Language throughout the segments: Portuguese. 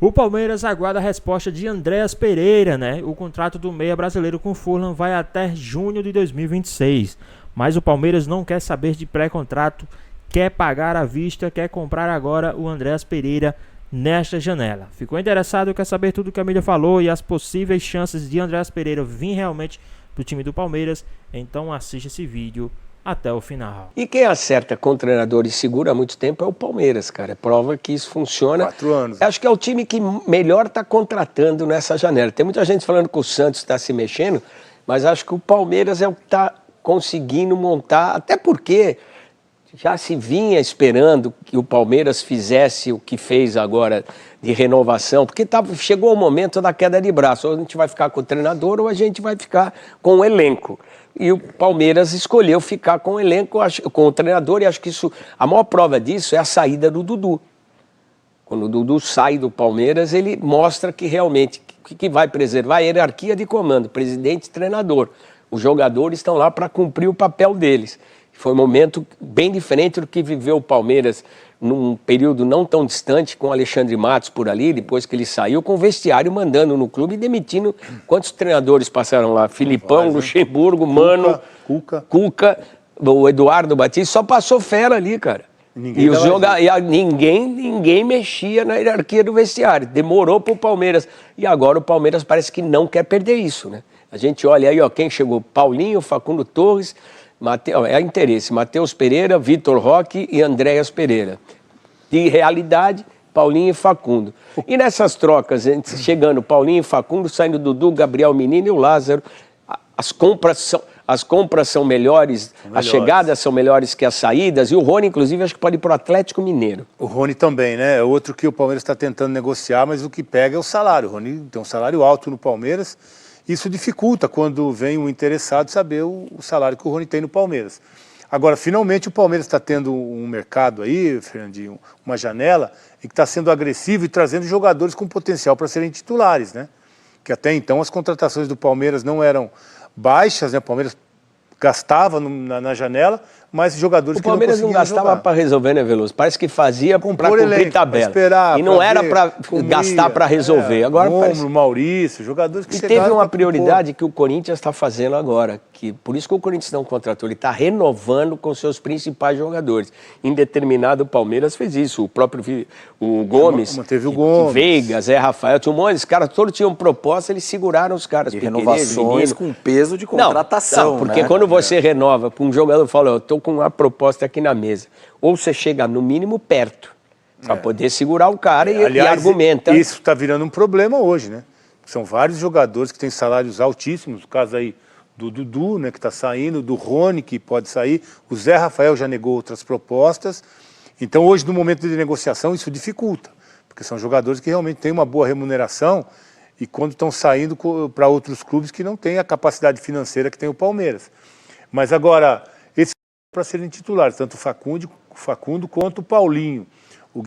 O Palmeiras aguarda a resposta de Andréas Pereira, né? O contrato do meia brasileiro com o Fulham vai até junho de 2026. Mas o Palmeiras não quer saber de pré-contrato, quer pagar à vista, quer comprar agora o Andréas Pereira nesta janela. Ficou interessado, quer saber tudo que a mídia falou e as possíveis chances de Andréas Pereira vir realmente do time do Palmeiras? Então assista esse vídeo até o final. E quem acerta com o treinador e segura há muito tempo é o Palmeiras, cara. É prova que isso funciona. 4 anos. Acho que é o time que melhor está contratando nessa janela. Tem muita gente falando que o Santos está se mexendo, mas acho que o Palmeiras é o que está conseguindo montar, até porque já se vinha esperando que o Palmeiras fizesse o que fez agora de renovação, porque chegou o momento da queda de braço. Ou a gente vai ficar com o treinador ou a gente vai ficar com o elenco. E o Palmeiras escolheu ficar com o elenco, com o treinador, e acho que isso, a maior prova disso é a saída do Dudu. Quando o Dudu sai do Palmeiras, ele mostra que realmente que vai preservar a hierarquia de comando, presidente e treinador. Os jogadores estão lá para cumprir o papel deles. Foi um momento bem diferente do que viveu o Palmeiras num período não tão distante, com o Alexandre Matos por ali, depois que ele saiu, com o vestiário mandando no clube e demitindo. Quantos treinadores passaram lá? Filipão, Luxemburgo, Mano, Cuca, o Eduardo Batista, só passou fera ali, cara. Ninguém mexia na hierarquia do vestiário. Demorou pro Palmeiras. E agora o Palmeiras parece que não quer perder isso, né? A gente olha aí, ó, quem chegou: Paulinho, Facundo Torres, é interesse, Matheus Pereira, Vitor Roque e Andréas Pereira. De realidade, Paulinho e Facundo. E nessas trocas, chegando Paulinho e Facundo, saindo Dudu, Gabriel Menino e o Lázaro, as compras são melhores, as chegadas são melhores que as saídas, e o Rony, inclusive, acho que pode ir para o Atlético Mineiro. O Rony também, né? É outro que o Palmeiras está tentando negociar, mas o que pega é o salário. O Rony tem um salário alto no Palmeiras. Isso dificulta quando vem um interessado saber o salário que o Rony tem no Palmeiras. Agora, finalmente, o Palmeiras está tendo um mercado aí, Fernandinho, uma janela, em que está sendo agressivo e trazendo jogadores com potencial para serem titulares, né? Que até então as contratações do Palmeiras não eram baixas, né? O Palmeiras gastava na janela, mas jogadores que não conseguiam jogar. O Palmeiras não gastava para resolver, né, Veloso? Parece que fazia para cumprir tabela. Esperar, e não era para gastar para resolver. Agora parece... Maurício, jogadores que chegaram. E teve uma prioridade que o Corinthians está fazendo agora, que por isso que o Corinthians não contratou, ele está renovando com seus principais jogadores. Em determinado, o Palmeiras fez isso. O próprio Gomes, manteve o Gomes, Veiga, Zé Rafael, tinha um monte, os caras todos tinham proposta, eles seguraram os caras. E renovações com peso de contratação. Não, porque quando você renova para um jogador, fala, eu estou com uma proposta aqui na mesa. Ou você chega no mínimo perto, para poder segurar o cara e argumenta. Isso está virando um problema hoje, né? São vários jogadores que têm salários altíssimos, no caso aí do Dudu, né, que está saindo, do Rony, que pode sair, o Zé Rafael já negou outras propostas. Então hoje, no momento de negociação, isso dificulta, porque são jogadores que realmente têm uma boa remuneração e quando estão saindo para outros clubes que não têm a capacidade financeira que tem o Palmeiras. Mas agora, esse para serem titulares, tanto o Facundo quanto o Paulinho.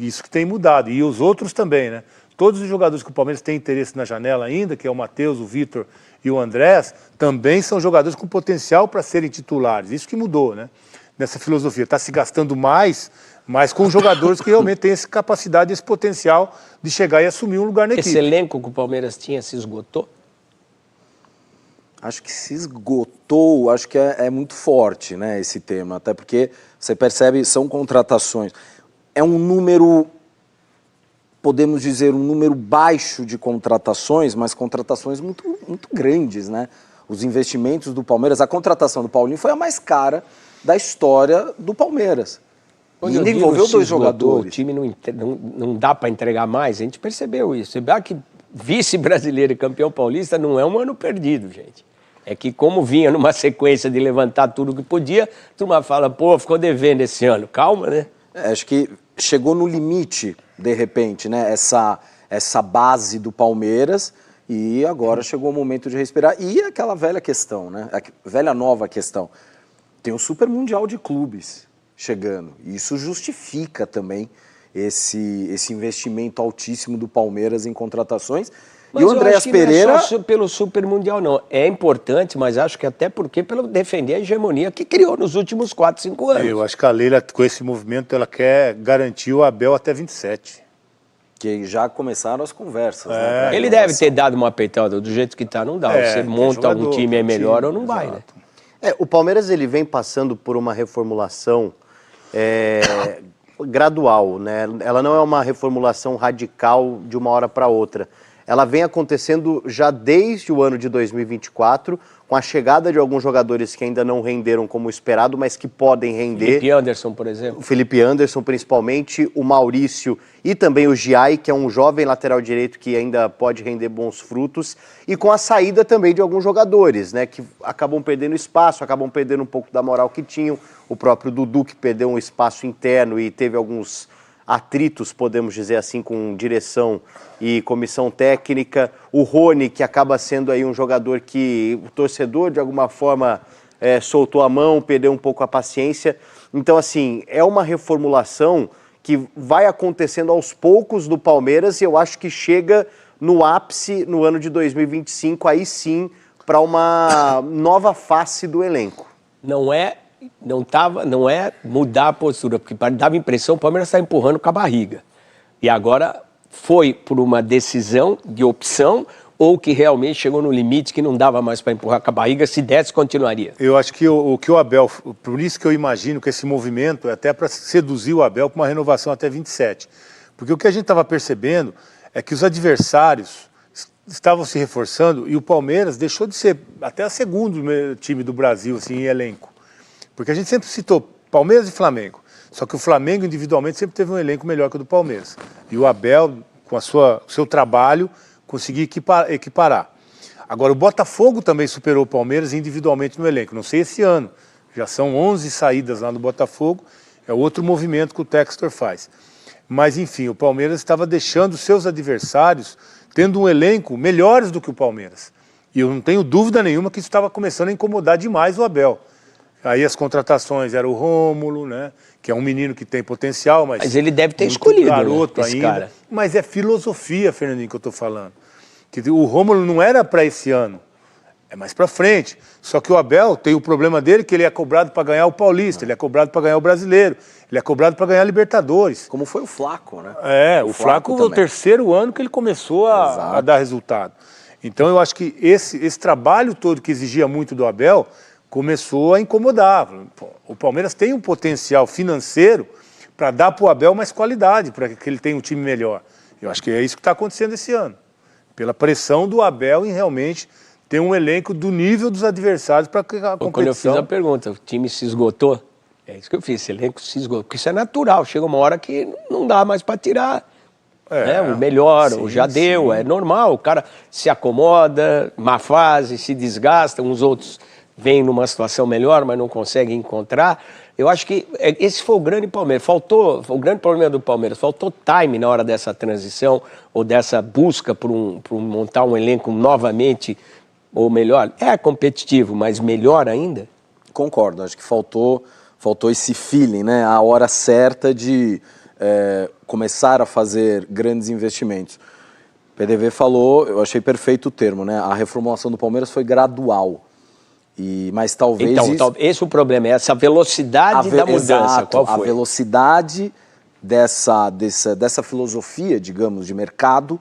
Isso que tem mudado. E os outros também, né? Todos os jogadores que o Palmeiras tem interesse na janela ainda, que é o Matheus, o Vitor e o Andrés, também são jogadores com potencial para serem titulares. Isso que mudou, né? Nessa filosofia. Está se gastando mais, mas com jogadores que realmente têm essa capacidade, esse potencial de chegar e assumir um lugar na equipe. Esse elenco que o Palmeiras tinha se esgotou? Acho que se esgotou, acho que é muito forte, né, esse tema, até porque você percebe, são contratações. É um número, podemos dizer, um número baixo de contratações, mas contratações muito grandes, né? Os investimentos do Palmeiras, a contratação do Paulinho foi a mais cara da história do Palmeiras. E ainda envolveu 2 jogadores. O time não dá para entregar mais, a gente percebeu isso. Você vê que vice-brasileiro e campeão paulista não é um ano perdido, gente. É que como vinha numa sequência de levantar tudo que podia, a turma fala, pô, ficou devendo esse ano. Calma, né? Acho que chegou no limite, de repente, né? Essa base do Palmeiras, e agora chegou o momento de respirar. E aquela velha questão, né? A velha nova questão. Tem o Super Mundial de Clubes chegando. E isso justifica também esse investimento altíssimo do Palmeiras em contratações. Mas e o Andréas Pereira... Não é só pelo Super Mundial, não. É importante, mas acho que até porque pelo defender a hegemonia que criou nos últimos 4, 5 anos. Eu acho que a Leila, com esse movimento, ela quer garantir o Abel até 27. Porque já começaram as conversas, né? pra Ele renovação. deve ter dado uma apertada, do jeito que tá, não dá. É, Você tem monta um jogador, time aí tem melhor time, ou não vai, né? exato. O Palmeiras ele vem passando por uma reformulação gradual, né? Ela não é uma reformulação radical de uma hora para outra. Ela vem acontecendo já desde o ano de 2024, com a chegada de alguns jogadores que ainda não renderam como esperado, mas que podem render. Felipe Anderson, por exemplo. O Felipe Anderson, principalmente, o Maurício e também o Giai, que é um jovem lateral direito que ainda pode render bons frutos, e com a saída também de alguns jogadores, né, que acabam perdendo espaço, acabam perdendo um pouco da moral que tinham. O próprio Dudu, que perdeu um espaço interno e teve alguns atritos, podemos dizer assim, com direção e comissão técnica. O Rony, que acaba sendo aí um jogador que o torcedor, de alguma forma, soltou a mão, perdeu um pouco a paciência. Então, assim, é uma reformulação que vai acontecendo aos poucos do Palmeiras e eu acho que chega no ápice no ano de 2025, aí sim, para uma nova face do elenco. Não é mudar a postura, porque dava a impressão que o Palmeiras está empurrando com a barriga. E agora foi por uma decisão de opção ou que realmente chegou no limite que não dava mais para empurrar com a barriga, se desse, continuaria. Eu acho que o que o Abel, por isso que eu imagino que esse movimento é até para seduzir o Abel para uma renovação até 27. Porque o que a gente estava percebendo é que os adversários estavam se reforçando e o Palmeiras deixou de ser até o segundo time do Brasil assim, em elenco. Porque a gente sempre citou Palmeiras e Flamengo. Só que o Flamengo individualmente sempre teve um elenco melhor que o do Palmeiras. E o Abel, com o seu trabalho, conseguiu equiparar. Agora, o Botafogo também superou o Palmeiras individualmente no elenco. Não sei esse ano. Já são 11 saídas lá no Botafogo. É outro movimento que o Textor faz. Mas, enfim, o Palmeiras estava deixando seus adversários tendo um elenco melhores do que o Palmeiras. E eu não tenho dúvida nenhuma que isso estava começando a incomodar demais o Abel. Aí as contratações era o Rômulo, né? Que é um menino que tem potencial, mas ele deve ter muito escolhido, garoto né, esse ainda. cara. Mas é filosofia, Fernandinho, que eu estou falando. Que o Rômulo não era para esse ano, é mais para frente. Só que o Abel tem o problema dele que ele é cobrado para ganhar o Paulista, ele é cobrado para ganhar o Brasileiro, ele é cobrado para ganhar a Libertadores. Como foi o Flaco, né? O Flaco é o terceiro ano que ele começou a dar resultado. Então eu acho que esse trabalho todo que exigia muito do Abel começou a incomodar. O Palmeiras tem um potencial financeiro para dar para o Abel mais qualidade, para que ele tenha um time melhor. Eu acho que é isso que está acontecendo esse ano. Pela pressão do Abel em realmente ter um elenco do nível dos adversários para a competição. Quando eu fiz a pergunta, o time se esgotou? É isso que eu fiz, esse elenco se esgotou. Porque isso é natural, chega uma hora que não dá mais para tirar. O melhor, sim, já deu, sim. É normal. O cara se acomoda, má fase, se desgasta, uns outros vêm numa situação melhor, mas não conseguem encontrar. Eu acho que esse foi o grande Palmeiras. O grande problema do Palmeiras, faltou time na hora dessa transição ou dessa busca por montar um elenco novamente, ou melhor, é competitivo, mas melhor ainda? Concordo, acho que faltou esse feeling, né? A hora certa de começar a fazer grandes investimentos. O PDV falou, eu achei perfeito o termo, né? A reformulação do Palmeiras foi gradual. Mas talvez... Então, esse é o problema, é essa velocidade da mudança. Exato, qual foi? A velocidade dessa filosofia, digamos, de mercado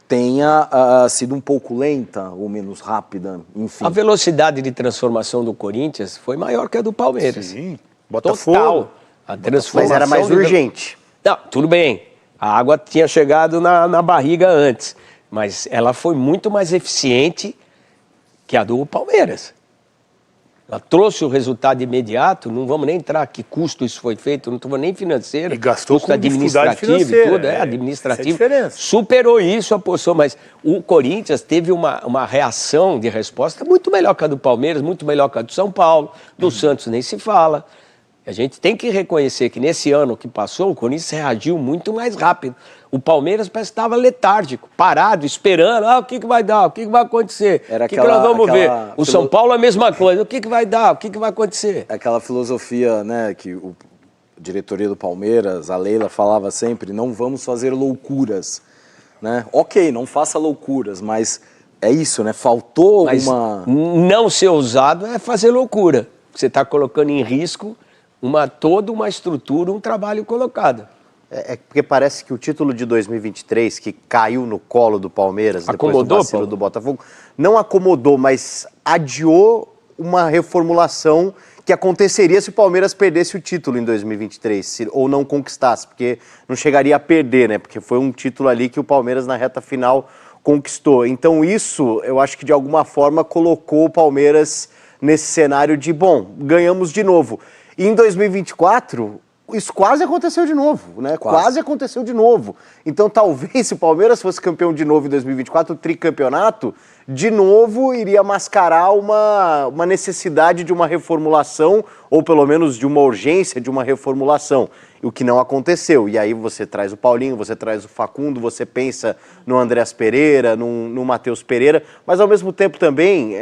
tenha sido um pouco lenta ou menos rápida, enfim. A velocidade de transformação do Corinthians foi maior que a do Palmeiras. Sim, Botafogo. Total. A transformação Mas era mais urgente. Não, tudo bem. A água tinha chegado na barriga antes, mas ela foi muito mais eficiente que a do Palmeiras. Ela trouxe o resultado imediato, não vamos nem entrar que custo isso foi feito, não estou nem financeiro. E gastou custo com dificuldade financeira. e tudo, administrativo. Essa é a diferença. Superou isso, apostou, mas o Corinthians teve uma reação de resposta muito melhor que a do Palmeiras, muito melhor que a do São Paulo, do Santos nem se fala. A gente tem que reconhecer que nesse ano que passou, o Corinthians reagiu muito mais rápido. O Palmeiras parece que estava letárgico, parado, esperando. O que vai dar? O que vai acontecer? O que nós vamos ver? O São Paulo a mesma coisa. O que vai dar? O que vai acontecer? Aquela filosofia, né, que a diretoria do Palmeiras, a Leila, falava sempre, não vamos fazer loucuras. Né? Ok, não faça loucuras, mas é isso, né? Faltou uma... Não ser ousado é fazer loucura. Você está colocando em risco toda uma estrutura, um trabalho colocado. É porque parece que o título de 2023, que caiu no colo do Palmeiras, Acomodou, depois do vacilo Paulo? do Botafogo, não acomodou, mas adiou uma reformulação que aconteceria se o Palmeiras perdesse o título em 2023, ou não conquistasse, porque não chegaria a perder, né? Porque foi um título ali que o Palmeiras na reta final conquistou. Então isso, eu acho que de alguma forma colocou o Palmeiras nesse cenário de, bom, ganhamos de novo. E em 2024... isso quase aconteceu de novo, né? Quase aconteceu de novo. Então, talvez, se o Palmeiras fosse campeão de novo em 2024, o tricampeonato, de novo iria mascarar uma necessidade de uma reformulação, ou pelo menos de uma urgência de uma reformulação, o que não aconteceu. E aí você traz o Paulinho, você traz o Facundo, você pensa no Andreas Pereira, no Matheus Pereira, mas ao mesmo tempo também...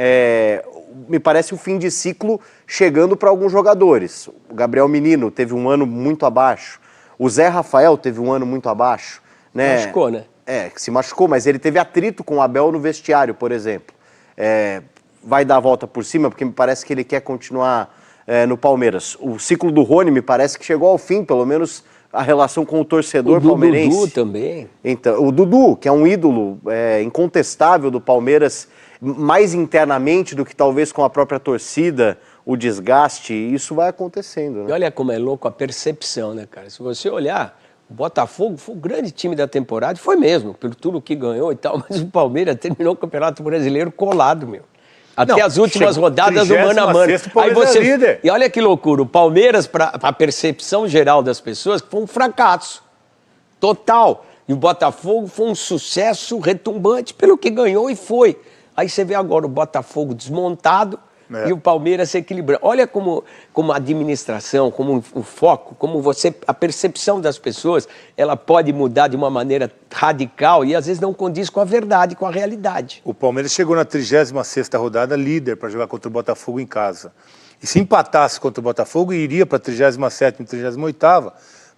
me parece o fim de ciclo chegando para alguns jogadores. O Gabriel Menino teve um ano muito abaixo. O Zé Rafael teve um ano muito abaixo. Né? Machucou, né? Se machucou, mas ele teve atrito com o Abel no vestiário, por exemplo. Vai dar a volta por cima, porque me parece que ele quer continuar no Palmeiras. O ciclo do Rony me parece que chegou ao fim, pelo menos a relação com o torcedor palmeirense. O Dudu também. Então, o Dudu, que é um ídolo incontestável do Palmeiras, mais internamente do que talvez com a própria torcida, o desgaste, isso vai acontecendo, né? E olha como é louco a percepção, né, cara? Se você olhar, o Botafogo foi o grande time da temporada, foi mesmo, pelo tudo que ganhou e tal, mas o Palmeiras terminou o Campeonato Brasileiro colado, meu. Até as últimas rodadas do mano a mano. Aí você... líder. E olha que loucura, o Palmeiras, para a percepção geral das pessoas, foi um fracasso total. E o Botafogo foi um sucesso retumbante pelo que ganhou e foi. Aí você vê agora o Botafogo desmontado e o Palmeiras se equilibrando. Olha como a administração, como o foco, como a percepção das pessoas, ela pode mudar de uma maneira radical e às vezes não condiz com a verdade, com a realidade. O Palmeiras chegou na 36ª rodada líder para jogar contra o Botafogo em casa. E se empatasse contra o Botafogo, iria para a 37ª e 38ª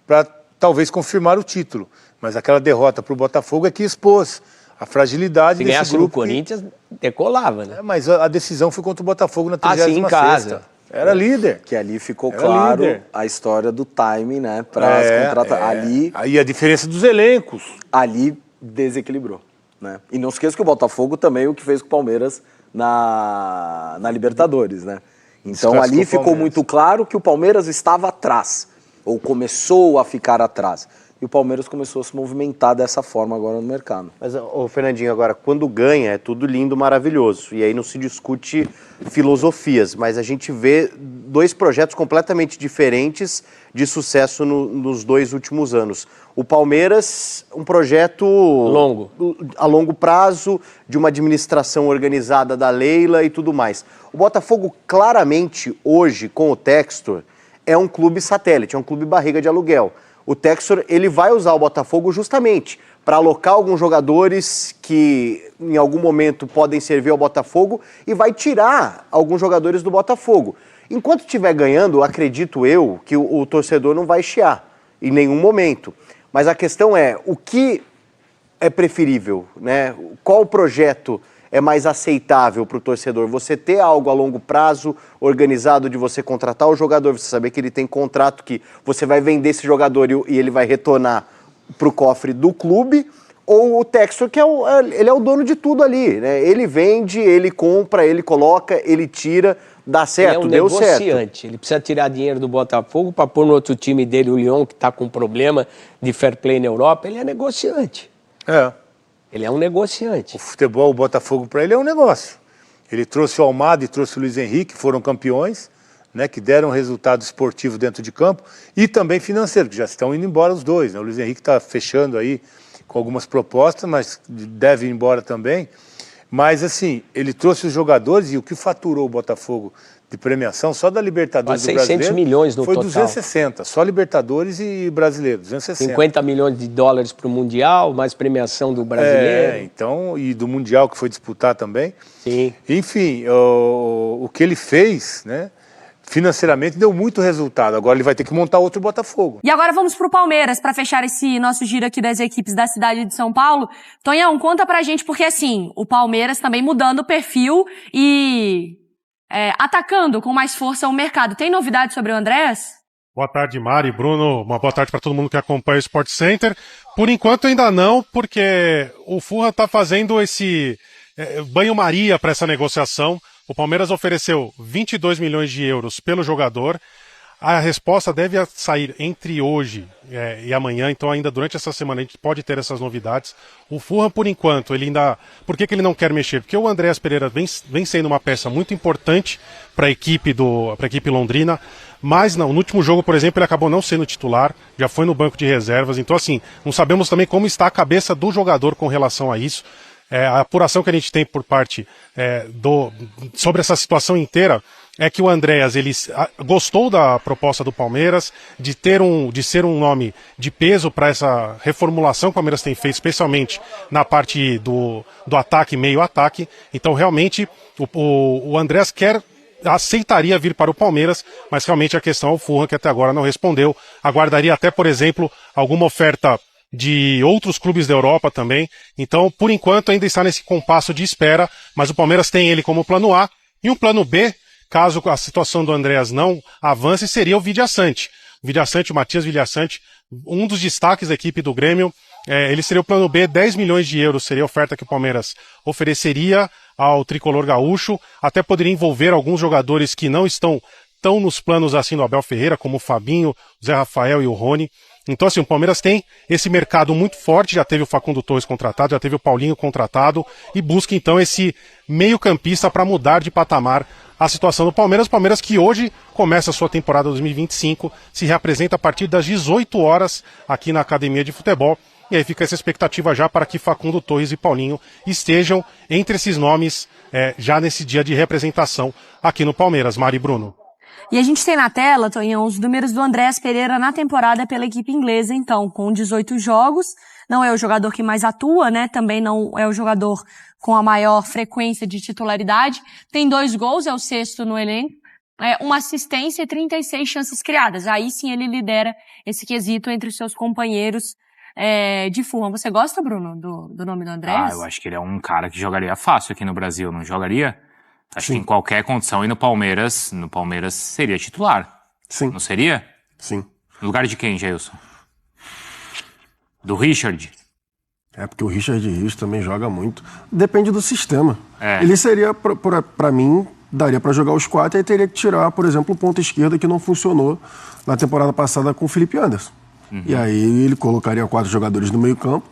para talvez confirmar o título. Mas aquela derrota para o Botafogo é que expôs a fragilidade se desse ganhasse grupo. No Corinthians, decolava, né? Mas a decisão foi contra o Botafogo na 36ª. Sim, em casa. Era líder. Que ali ficou claro líder. A história do timing, né? Para as contratações. Aí a diferença dos elencos. Ali desequilibrou, né? E não esqueça que o Botafogo também o que fez com o Palmeiras na Libertadores, né? Então ali ficou muito claro que o Palmeiras estava atrás, ou começou a ficar atrás. E o Palmeiras começou a se movimentar dessa forma agora no mercado. Mas, Fernandinho, agora, quando ganha, é tudo lindo, maravilhoso. E aí não se discute filosofias, mas a gente vê dois projetos completamente diferentes de sucesso nos 2 últimos anos. O Palmeiras, um projeto a longo prazo, de uma administração organizada da Leila e tudo mais. O Botafogo, claramente, hoje, com o Textor, é um clube satélite, é um clube barriga de aluguel. O Textor, ele vai usar o Botafogo justamente para alocar alguns jogadores que em algum momento podem servir ao Botafogo e vai tirar alguns jogadores do Botafogo. Enquanto estiver ganhando, acredito eu que o torcedor não vai chiar em nenhum momento. Mas a questão é, o que é preferível, né? Qual projeto é mais aceitável para o torcedor? Você ter algo a longo prazo, organizado de você contratar o jogador, você saber que ele tem contrato, que você vai vender esse jogador e ele vai retornar para o cofre do clube, ou o Textor, que ele é o dono de tudo ali, né? Ele vende, ele compra, ele coloca, ele tira, dá certo, deu certo. Ele é um negociante, ele precisa tirar dinheiro do Botafogo para pôr no outro time dele, o Lyon, que está com problema de fair play na Europa, ele é negociante. Ele é um negociante. O futebol, o Botafogo, para ele é um negócio. Ele trouxe o Almada e trouxe o Luiz Henrique, foram campeões, né, que deram resultado esportivo dentro de campo e também financeiro, que já estão indo embora os dois. Né? O Luiz Henrique está fechando aí com algumas propostas, mas deve ir embora também. Mas, assim, ele trouxe os jogadores e o que faturou o Botafogo de premiação, só da Libertadores do Brasileiro, 600 milhões no foi total. 260, só Libertadores e Brasileiro, 260. 50 milhões de dólares para o Mundial, mais premiação do Brasileiro. Então, e do Mundial que foi disputar também. Sim. Enfim, o que ele fez, né, financeiramente deu muito resultado. Agora ele vai ter que montar outro Botafogo. E agora vamos pro Palmeiras, para fechar esse nosso giro aqui das equipes da cidade de São Paulo. Tonhão, conta pra gente, porque assim, o Palmeiras também mudando o perfil e atacando com mais força o mercado. Tem novidade sobre o Andrés? Boa tarde, Mari, Bruno. Uma boa tarde para todo mundo que acompanha o Sport Center. Por enquanto ainda não, porque o Fulham está fazendo esse banho-maria para essa negociação. O Palmeiras ofereceu 22 milhões de euros pelo jogador. A resposta deve sair entre hoje e amanhã, então ainda durante essa semana a gente pode ter essas novidades. O Fulham, por enquanto, ele ainda... Por que ele não quer mexer? Porque o Andréas Pereira vem sendo uma peça muito importante para a equipe londrina, mas no último jogo, por exemplo, ele acabou não sendo titular, já foi no banco de reservas, então assim, não sabemos também como está a cabeça do jogador com relação a isso. A apuração que a gente tem por parte sobre essa situação inteira é que o Andréas ele gostou da proposta do Palmeiras de ser um nome de peso para essa reformulação que o Palmeiras tem feito, especialmente na parte do ataque, meio ataque. Então realmente o Andréas aceitaria vir para o Palmeiras, mas realmente a questão é o Fulham, que até agora não respondeu. Aguardaria até, por exemplo, alguma oferta de outros clubes da Europa também. Então, por enquanto, ainda está nesse compasso de espera, mas o Palmeiras tem ele como plano A, e um plano B, caso a situação do Andréas não avance, seria o Villasanti. O Matias Villasanti, um dos destaques da equipe do Grêmio, ele seria o plano B, 10 milhões de euros seria a oferta que o Palmeiras ofereceria ao tricolor gaúcho, até poderia envolver alguns jogadores que não estão tão nos planos assim do Abel Ferreira, como o Fabinho, o Zé Rafael e o Rony. Então, assim, o Palmeiras tem esse mercado muito forte, já teve o Facundo Torres contratado, já teve o Paulinho contratado, e busca, então, esse meio-campista para mudar de patamar a situação do Palmeiras. O Palmeiras que hoje começa a sua temporada 2025, se reapresenta a partir das 18 horas aqui na Academia de Futebol, e aí fica essa expectativa já para que Facundo Torres e Paulinho estejam entre esses nomes já nesse dia de representação aqui no Palmeiras. Mari e Bruno. E a gente tem na tela, Tonhão, os números do Andréas Pereira na temporada pela equipe inglesa, então, com 18 jogos. Não é o jogador que mais atua, né? Também não é o jogador com a maior frequência de titularidade. Tem 2 gols, é o 6º no elenco. Uma assistência e 36 chances criadas. Aí sim ele lidera esse quesito entre os seus companheiros de Fulham. Você gosta, Bruno, do nome do Andréas? Eu acho que ele é um cara que jogaria fácil aqui no Brasil, não jogaria? Acho que em qualquer condição, e no Palmeiras seria titular. Sim. Não seria? Sim. No lugar de quem, Jailson? Do Richard? Porque o Richard Rios também joga muito. Depende do sistema. Ele seria, pra mim, daria pra jogar os 4 e aí teria que tirar, por exemplo, o ponta esquerda que não funcionou na temporada passada com o Felipe Anderson. E aí ele colocaria 4 jogadores no meio campo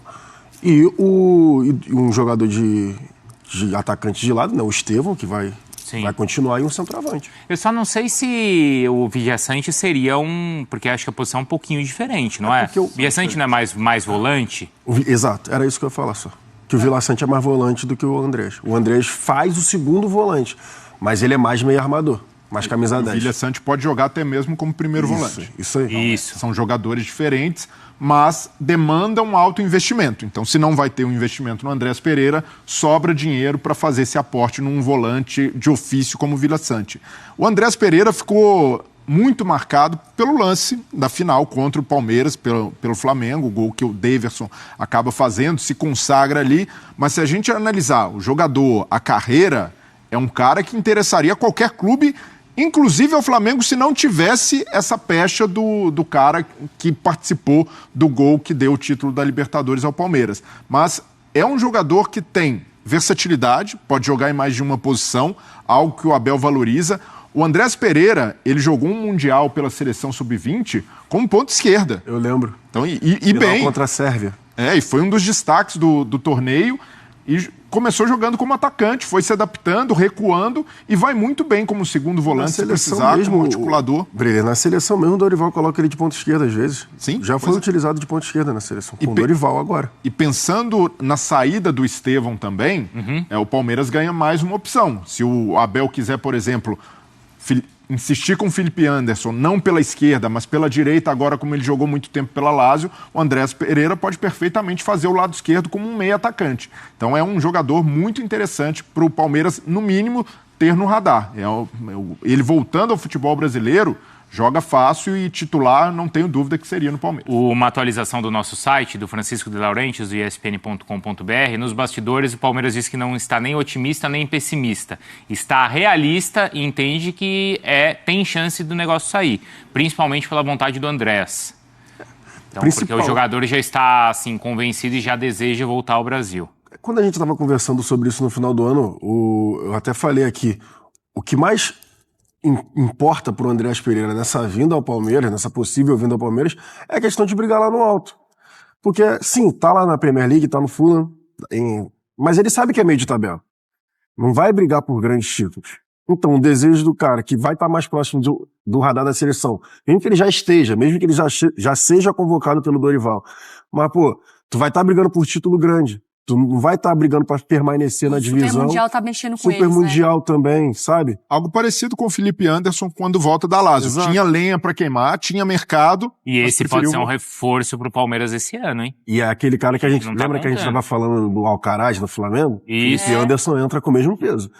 e um jogador de atacante de lado, né? O Estevão, que vai continuar, e um centroavante. Eu só não sei se o Villasanti seria porque acho que a posição é um pouquinho diferente, não é? O Villasanti não é mais volante? Exato, era isso que eu ia falar só. Que o Villasanti é mais volante do que o Andrés. O Andrés faz o segundo volante, mas ele é mais meio armador, mais camisa 10. O Villasanti pode jogar até mesmo como primeiro volante. Isso aí. Isso. São jogadores diferentes, mas demandam um alto investimento. Então, se não vai ter um investimento no Andréas Pereira, sobra dinheiro para fazer esse aporte num volante de ofício como o Villasanti. O Andréas Pereira ficou muito marcado pelo lance da final contra o Palmeiras, pelo Flamengo, o gol que o Daverson acaba fazendo, se consagra ali. Mas se a gente analisar o jogador, a carreira, é um cara que interessaria a qualquer clube, inclusive ao Flamengo, se não tivesse essa pecha do cara que participou do gol que deu o título da Libertadores ao Palmeiras. Mas é um jogador que tem versatilidade, pode jogar em mais de uma posição, algo que o Abel valoriza. O Andréas Pereira, ele jogou um Mundial pela seleção sub-20 como ponta esquerda. Eu lembro. Então, e bem. Contra a Sérvia. E foi um dos destaques do torneio. E começou jogando como atacante, foi se adaptando, recuando e vai muito bem como segundo volante, se precisar, como articulador. Na seleção mesmo, o Dorival coloca ele de ponta esquerda às vezes. Sim. Já foi utilizado de ponta esquerda na seleção, com o Dorival agora. E pensando na saída do Estevão também, o Palmeiras ganha mais uma opção. Se o Abel quiser, por exemplo, insistir com o Felipe Anderson, não pela esquerda, mas pela direita, agora como ele jogou muito tempo pela Lazio, o Andréas Pereira pode perfeitamente fazer o lado esquerdo como um meio atacante. Então é um jogador muito interessante para o Palmeiras, no mínimo, ter no radar. Ele voltando ao futebol brasileiro, joga fácil e titular, não tenho dúvida que seria no Palmeiras. Uma atualização do nosso site, do Francisco de Laurentiis, do ESPN.com.br, nos bastidores o Palmeiras diz que não está nem otimista nem pessimista. Está realista e entende que tem chance do negócio sair, principalmente pela vontade do Andrés. Então, porque o jogador já está assim, convencido e já deseja voltar ao Brasil. Quando a gente estava conversando sobre isso no final do ano, eu até falei aqui, o que mais importa para o Andrés Pereira nessa vinda ao Palmeiras, nessa possível vinda ao Palmeiras, é a questão de brigar lá no alto. Porque, sim, tá lá na Premier League, tá no Fulham, mas ele sabe que é meio de tabela. Não vai brigar por grandes títulos. Então, o desejo do cara que vai estar mais próximo do radar da seleção, mesmo que ele já esteja, mesmo que ele já seja convocado pelo Dorival, mas, pô, tu vai estar brigando por título grande. Tu não vai estar brigando para permanecer na divisão. O Super Mundial tá mexendo com eles, Super Mundial também, sabe? Algo parecido com o Felipe Anderson quando volta da Lazio. Exato. Tinha lenha para queimar, tinha mercado. E esse pode ser um reforço pro Palmeiras esse ano, hein? E é aquele cara que a gente... Lembra que a gente estava falando do Alcaraz, no Flamengo? Isso. Felipe Anderson entra com o mesmo peso.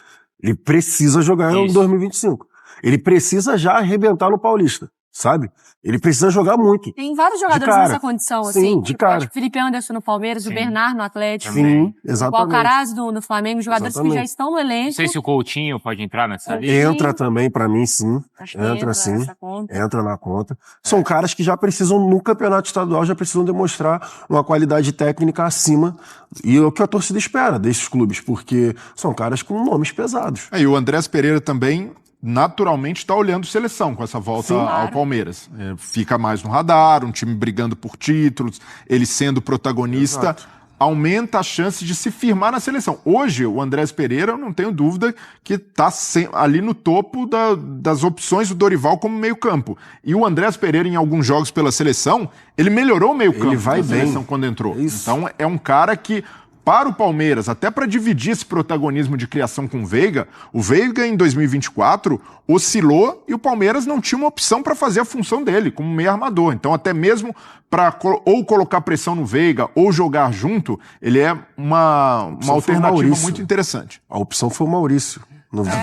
Ele precisa jogar em 2025. Ele precisa já arrebentar no Paulista, sabe? Ele precisa jogar muito. Tem vários jogadores nessa condição, assim. Sim, de cara. Tipo, Felipe Anderson no Palmeiras, o Bernard no Atlético. Sim, exatamente. O Alcaraz no Flamengo, jogadores que já estão no elenco. Não sei se o Coutinho pode entrar nessa lista. Entra também, pra mim, sim. Entra sim. Entra na conta. São caras que já precisam, no campeonato estadual, já precisam demonstrar uma qualidade técnica acima. E é o que a torcida espera desses clubes, porque são caras com nomes pesados. E o Andrés Pereira também naturalmente está olhando seleção com essa volta ao Palmeiras. Fica mais no radar, um time brigando por títulos, ele sendo protagonista. Exato. Aumenta a chance de se firmar na seleção. Hoje, o Andrés Pereira, eu não tenho dúvida que está ali no topo das opções do Dorival como meio-campo. E o Andrés Pereira, em alguns jogos pela seleção, ele melhorou o meio-campo da seleção quando entrou. Então, é um cara que, para o Palmeiras, até para dividir esse protagonismo de criação com o Veiga em 2024 oscilou e o Palmeiras não tinha uma opção para fazer a função dele, como meio armador. Então, até mesmo para ou colocar pressão no Veiga ou jogar junto, ele é uma alternativa muito interessante. A opção foi o Maurício.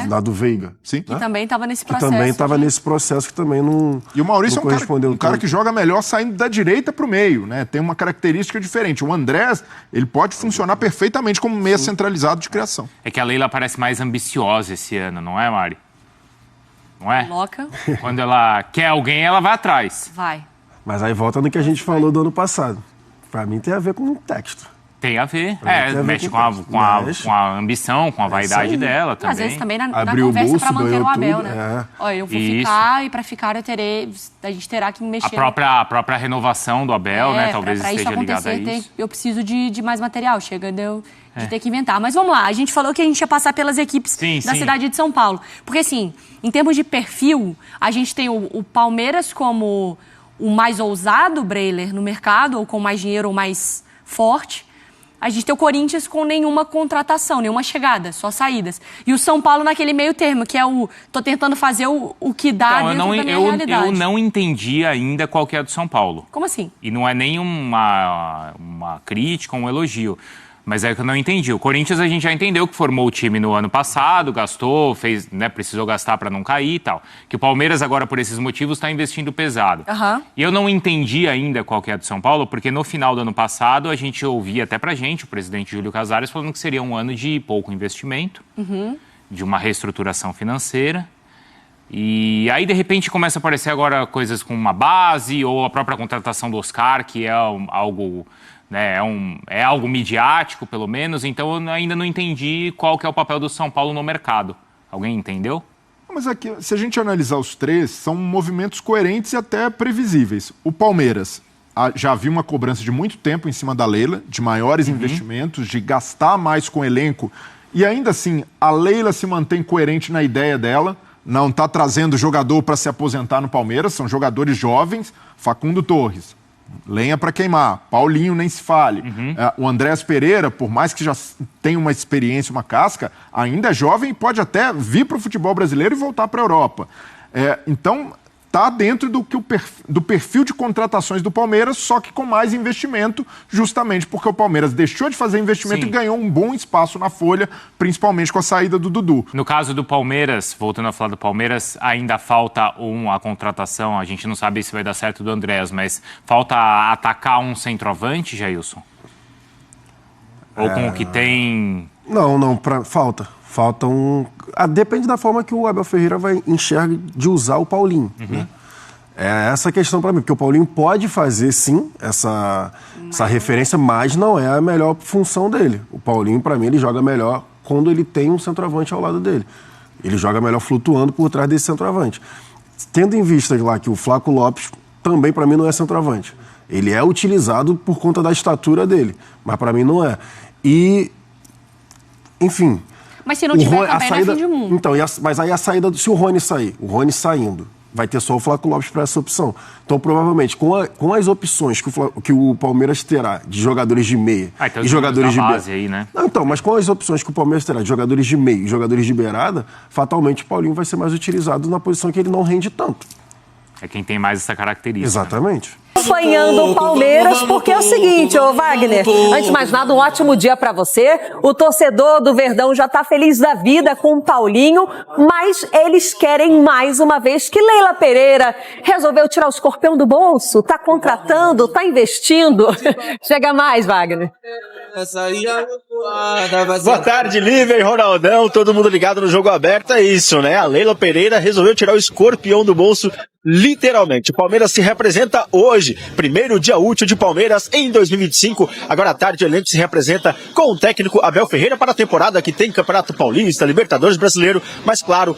Lá do Veiga. Sim. Que também estava nesse processo. Que também estava nesse processo, que também não. E o Maurício é um cara que joga melhor saindo da direita para o meio, né? Tem uma característica diferente. O Andrés, ele pode funcionar perfeitamente como meia centralizado de criação. É que a Leila parece mais ambiciosa esse ano, não é, Mari? Não é? Louca. Quando ela quer alguém, ela vai atrás. Vai. Mas aí volta no que a gente falou do ano passado. Para mim tem a ver com o texto. Tem a ver. Mexe com a ambição, com a vaidade dela também. Às vezes também na conversa para manter o Abel, né? Olha, eu vou ficar e para ficar a gente terá que mexer. A própria renovação do Abel, né? Talvez esteja ligada a isso. Eu preciso de mais material, chega de ter que inventar. Mas vamos lá, a gente falou que a gente ia passar pelas equipes da cidade de São Paulo. Porque assim, em termos de perfil, a gente tem o Palmeiras como o mais ousado, Breiler, no mercado, ou com mais dinheiro ou mais forte. A gente tem o Corinthians com nenhuma contratação, nenhuma chegada, só saídas. E o São Paulo naquele meio termo, que é tô tentando fazer o que dá dentro da minha realidade. Eu não entendi ainda qual que é a do São Paulo. Como assim? E não é nem uma crítica, um elogio. Mas é que eu não entendi. O Corinthians a gente já entendeu que formou o time no ano passado, gastou, fez, né, precisou gastar para não cair e tal. Que o Palmeiras agora, por esses motivos, está investindo pesado. E eu não entendi ainda qual que é a do São Paulo, porque no final do ano passado a gente ouvia até pra gente, o presidente Júlio Casares, falando que seria um ano de pouco investimento, de uma reestruturação financeira. E aí, de repente, começa a aparecer agora coisas com uma base, ou a própria contratação do Oscar, que é algo... Né, é algo midiático, pelo menos, então eu ainda não entendi qual que é o papel do São Paulo no mercado. Alguém entendeu? Mas aqui, se a gente analisar os três, são movimentos coerentes e até previsíveis. O Palmeiras já havia uma cobrança de muito tempo em cima da Leila, de maiores investimentos, de gastar mais com o elenco, e ainda assim, a Leila se mantém coerente na ideia dela, não está trazendo jogador para se aposentar no Palmeiras, são jogadores jovens, Facundo Torres, lenha para queimar, Paulinho nem se fale. O Andrés Pereira, por mais que já tenha uma experiência, uma casca, ainda é jovem e pode até vir para o futebol brasileiro e voltar para a Europa. Então, está dentro do perfil de contratações do Palmeiras, só que com mais investimento, justamente porque o Palmeiras deixou de fazer investimento e ganhou um bom espaço na folha, principalmente com a saída do Dudu. No caso do Palmeiras, voltando a falar do Palmeiras, ainda falta a contratação, a gente não sabe se vai dar certo do Andrés, mas falta atacar um centroavante, Jailson? Ou com o que tem... Não, falta. Falta um... depende da forma que o Abel Ferreira vai enxergar de usar o Paulinho. Né? É essa a questão para mim, porque o Paulinho pode fazer, sim, essa referência, mas não é a melhor função dele. O Paulinho, para mim, ele joga melhor quando ele tem um centroavante ao lado dele. Ele joga melhor flutuando por trás desse centroavante. Tendo em vista lá que o Flaco Lopes também, para mim, não é centroavante. Ele é utilizado por conta da estatura dele, mas para mim não é. E, enfim... Mas se não tiver também, não é fim de mundo. Então, mas aí a saída, se o Rony sair, o Rony saindo, vai ter só o Flaco Lopes para essa opção. Então, provavelmente, com as opções que o Palmeiras terá de jogadores de meia e jogadores de beirada... aí, né? Não, então, mas com as opções que o Palmeiras terá de jogadores de meia e jogadores de beirada, fatalmente o Paulinho vai ser mais utilizado na posição que ele não rende tanto. É quem tem mais essa característica. Exatamente. Acompanhando o Palmeiras, porque é o seguinte, ô Wagner, antes de mais nada, um ótimo dia pra você. O torcedor do Verdão já tá feliz da vida com o Paulinho, mas eles querem mais uma vez que Leila Pereira resolveu tirar o escorpião do bolso, tá contratando, tá investindo. Chega mais, Wagner. Boa tarde, Lívia e Ronaldão, todo mundo ligado no Jogo Aberto, é isso, né? A Leila Pereira resolveu tirar o escorpião do bolso, literalmente. O Palmeiras se representa hoje, primeiro dia útil de Palmeiras em 2025. Agora à tarde o elenco se representa com o técnico Abel Ferreira para a temporada que tem Campeonato Paulista, Libertadores Brasileiro, mas claro,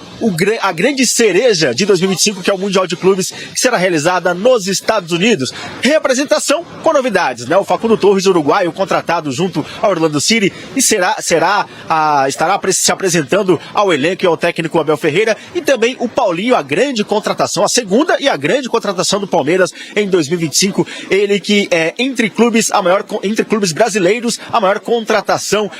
a grande cereja de 2025, que é o Mundial de Clubes, que será realizada nos Estados Unidos. Representação com novidades, né? O Facundo Torres, uruguaio, contratado junto ao Orlando City, e estará se apresentando ao elenco e ao técnico Abel Ferreira, e também o Paulinho, a grande contratação, a segunda e a grande contratação do Palmeiras em 2025, ele que é entre clubes brasileiros, a maior contratação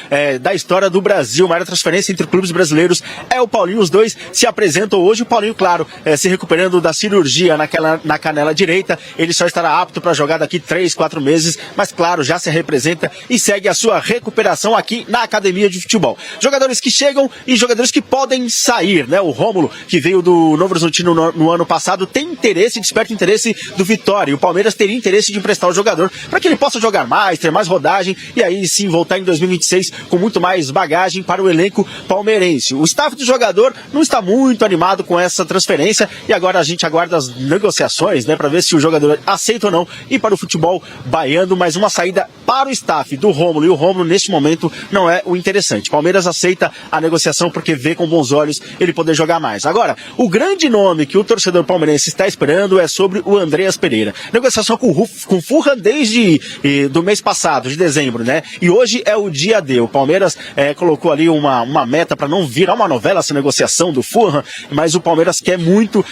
da história do Brasil, a maior transferência entre clubes brasileiros é o Paulinho. Os dois se apresentam hoje, o Paulinho, claro, se recuperando da cirurgia na canela direita, ele só estará apto para jogar daqui 3-4 meses, mas claro, já se representa e segue a sua recuperação aqui na academia de futebol. Jogadores que chegam e jogadores que podem sair, né? O Rômulo, que veio do Novo Horizontino no ano passado, tem interesse, desperta interesse do Vitória. E o Palmeiras teria interesse de emprestar o jogador para que ele possa jogar mais, ter mais rodagem e aí sim voltar em 2026 com muito mais bagagem para o elenco palmeirense. O staff do jogador não está muito animado com essa transferência e agora a gente aguarda as negociações, né, para ver se o jogador aceita ou não ir para o futebol baiano, mas uma saída para o staff do Rômulo, e o Rômulo neste momento não é o interessante. Palmeiras aceita a negociação porque vê com bons olhos ele poder jogar mais. Agora, o grande nome que o torcedor palmeirense está esperando é sobre o Andreas Pereira. Negociação com o Fulham desde do mês passado, de dezembro, né? E hoje é o dia D. O Palmeiras colocou ali uma meta para não virar uma novela essa negociação do Fulham, mas o Palmeiras quer muito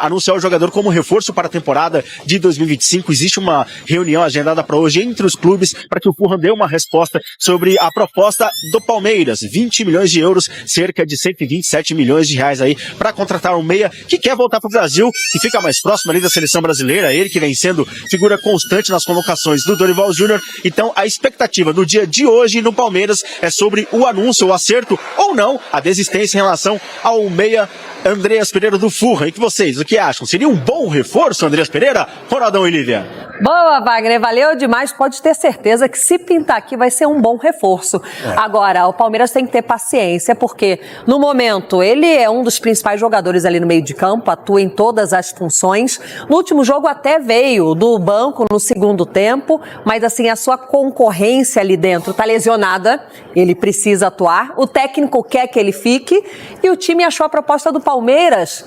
anunciar o jogador como reforço para a temporada de 2025. Existe uma reunião agendada para hoje entre os clubes para que o Fulham dê uma resposta sobre a proposta do Palmeiras. 20 milhões de euros, cerca de 127 milhões de reais aí para contratar um meia que quer voltar para o Brasil, que fica mais próximo ali da seleção brasileira, ele que vem sendo figura constante nas convocações do Dorival Júnior. Então a expectativa no dia de hoje no Palmeiras é sobre o anúncio, o acerto ou não, a desistência em relação ao meia Andreas Pereira do Fulham. E que vocês, o que acham? Seria um bom reforço, Andreas Pereira? Ronaldão e Lívia. Boa, Wagner, valeu demais. Pode ter certeza que se pintar aqui vai ser um bom reforço. Agora, o Palmeiras tem que ter paciência, porque no momento ele é um dos principais jogadores ali no meio de campo, atua em todas as funções. No último jogo até veio do banco no segundo tempo, mas assim, a sua concorrência ali dentro tá lesionada, ele precisa atuar, o técnico quer que ele fique e o time achou a proposta do Palmeiras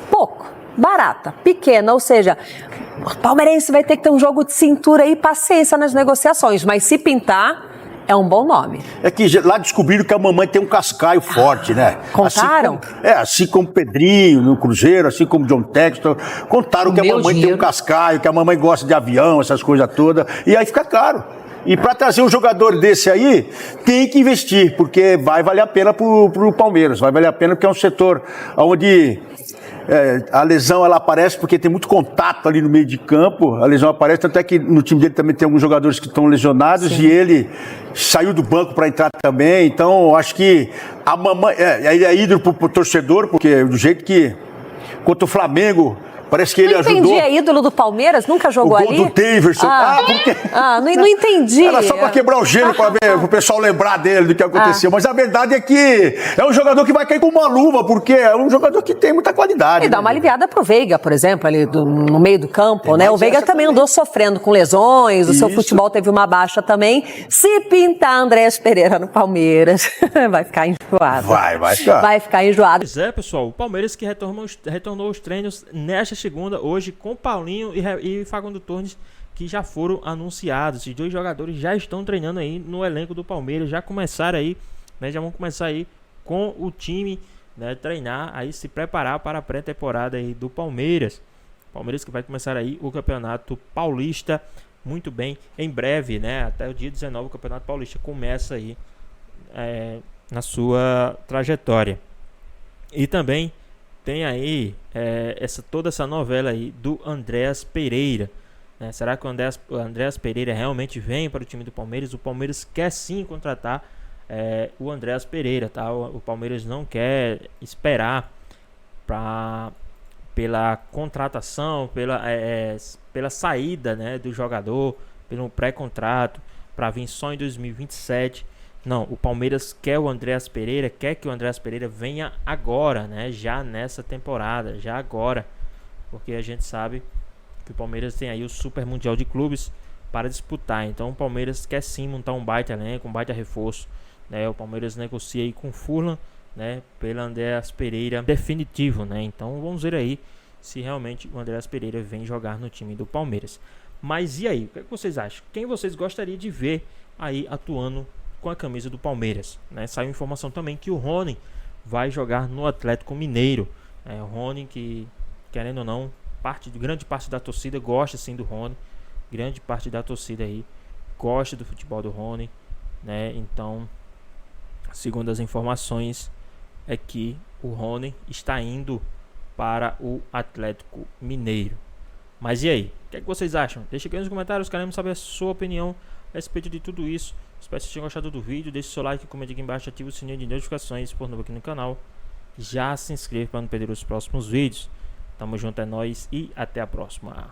pouco, barata, pequena, ou seja, o palmeirense vai ter que ter um jogo de cintura e paciência nas negociações, mas se pintar, é um bom nome. É que lá descobriram que a mamãe tem um cascaio forte, né? Contaram? Assim como Pedrinho no Cruzeiro, assim como John Textor, contaram que a mamãe tem um cascaio, que a mamãe gosta de avião, essas coisas todas, e aí fica caro. E para trazer um jogador desse aí, tem que investir, porque vai valer a pena pro Palmeiras, vai valer a pena porque é um setor onde a lesão ela aparece porque tem muito contato ali no meio de campo, a lesão aparece, tanto é que no time dele também tem alguns jogadores que estão lesionados. Sim. E ele saiu do banco para entrar também, então acho que a mamãe, ele é ídolo pro torcedor, porque do jeito que contra o Flamengo, parece que ele ajudou. Não entendi, é ídolo do Palmeiras? Nunca jogou ali? O gol do Daverson. Porque... não entendi. Era só para quebrar o gelo, para o pessoal lembrar dele, do que aconteceu. Mas a verdade é que é um jogador que vai cair com uma luva, porque é um jogador que tem muita qualidade. E dá uma aliviada pro Veiga, por exemplo, ali no meio do campo, né? O Veiga também andou sofrendo com lesões, o seu futebol teve uma baixa também. Se pintar Andrés Pereira no Palmeiras, vai ficar enjoado. Vai ficar. Vai ficar enjoado. Pois é, pessoal, o Palmeiras que retornou os treinos nesta segunda, hoje, com Paulinho e Facundo Torres, que já foram anunciados. Os 2 jogadores já estão treinando aí no elenco do Palmeiras, já começaram aí, né, já vão começar aí com o time, né, treinar, aí se preparar para a pré-temporada aí do Palmeiras. Palmeiras que vai começar aí o Campeonato Paulista muito bem em breve, né, até o dia 19 o Campeonato Paulista começa aí na sua trajetória. E também tem aí toda essa novela aí do Andrés Pereira, né? Será que o Andrés Pereira realmente vem para o time do Palmeiras? O Palmeiras quer sim contratar o Andrés Pereira, tá? O Palmeiras não quer esperar pela contratação, pela saída, né, do jogador, pelo pré-contrato, para vir só em 2027. Não, o Palmeiras quer o Andrés Pereira, quer que o Andrés Pereira venha agora, né? Já nessa temporada, já agora. Porque a gente sabe que o Palmeiras tem aí o Super Mundial de Clubes para disputar. Então o Palmeiras quer sim montar um baita elenco, um baita reforço, né? O Palmeiras negocia aí com o Furlan, né? Pelo Andrés Pereira definitivo, né? Então vamos ver aí se realmente o Andrés Pereira vem jogar no time do Palmeiras. Mas e aí, o que vocês acham? Quem vocês gostariam de ver aí atuando com a camisa do Palmeiras, né? Saiu informação também que o Rony vai jogar no Atlético Mineiro. O Rony que, querendo ou não, grande parte da torcida gosta sim do Rony. Grande parte da torcida aí gosta do futebol do Rony, né? Então, segundo as informações, é que o Rony está indo para o Atlético Mineiro. Mas e aí? O que vocês acham? Deixa aqui nos comentários, queremos saber a sua opinião a respeito de tudo isso. Espero que vocês tenham gostado do vídeo. Deixe seu like, comente aqui embaixo, ative o sininho de notificações por novo aqui no canal. Já se inscreva para não perder os próximos vídeos. Tamo junto, é nóis e até a próxima.